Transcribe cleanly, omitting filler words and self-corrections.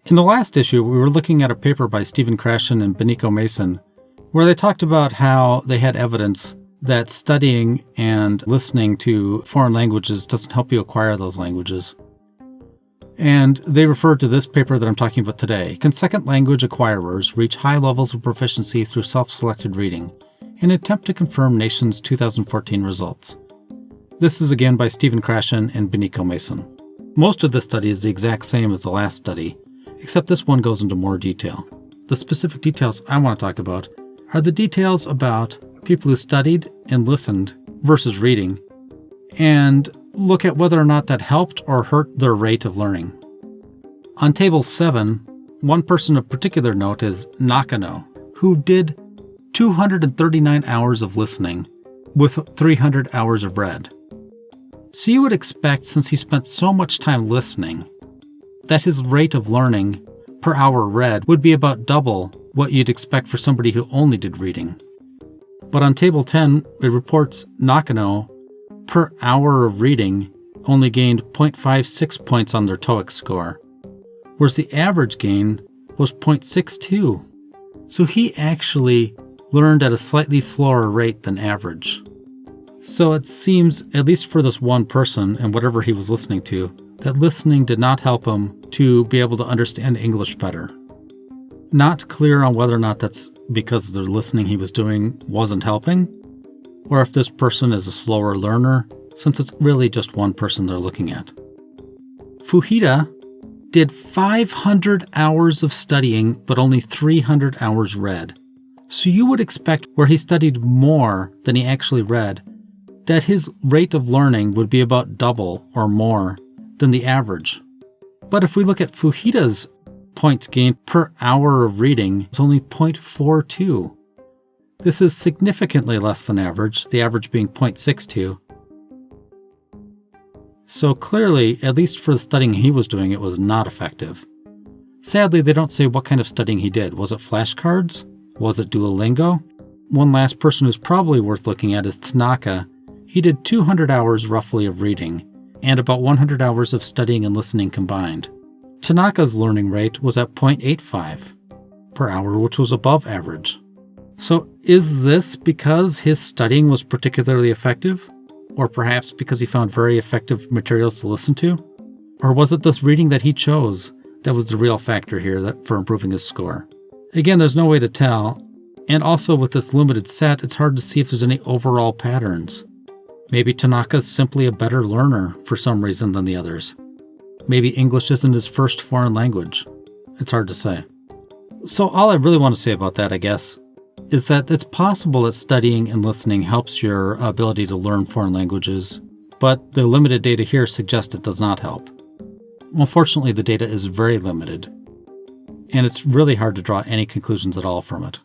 In the last issue, we were looking at a paper by Mason and Mason, where they talked about how they had evidence that studying and listening to foreign languages doesn't help you acquire those languages. And they referred to this paper that I'm talking about today. Can second language acquirers reach high levels of proficiency through self-selected reading? An attempt to confirm Nation's 2014 results. This is again by Mason and Mason. Most of this study is the exact same as the last study, except this one goes into more detail. The specific details I want to talk about are the details about people who studied and listened versus reading, and look at whether or not that helped or hurt their rate of learning. On Table 7, one person of particular note is Nakano, who did 239 hours of listening with 300 hours of read. So you would expect, since he spent so much time listening, that his rate of learning per hour read would be about double what you'd expect for somebody who only did reading. But on Table 10, it reports Nakano, per hour of reading, only gained 0.56 points on their TOEIC score, whereas the average gain was 0.62. So he actually learned at a slightly slower rate than average. So it seems, at least for this one person and whatever he was listening to, that listening did not help him to be able to understand English better. Not clear on whether or not that's because the listening he was doing wasn't helping, or if this person is a slower learner, since it's really just one person they're looking at. Fujita did 500 hours of studying, but only 300 hours read. So you would expect, where he studied more than he actually read, that his rate of learning would be about double or more than the average. But if we look at Fujita's points gained per hour of reading, it's only 0.42. This is significantly less than average, the average being 0.62. So clearly, at least for the studying he was doing, it was not effective. Sadly, they don't say what kind of studying he did. Was it flashcards? Was it Duolingo? One last person who's probably worth looking at is Tanaka. He did 200 hours roughly of reading, and about 100 hours of studying and listening combined. Tanaka's learning rate was at 0.85 per hour, which was above average. So is this because his studying was particularly effective? Or perhaps because he found very effective materials to listen to? Or was it this reading that he chose that was the real factor here for improving his score? Again, there's no way to tell. And also with this limited set, it's hard to see if there's any overall patterns. Maybe Tanaka's simply a better learner for some reason than the others. Maybe English isn't his first foreign language. It's hard to say. So all I really want to say about that, I guess, is that it's possible that studying and listening helps your ability to learn foreign languages, but the limited data here suggests it does not help. Unfortunately, the data is very limited, and it's really hard to draw any conclusions at all from it.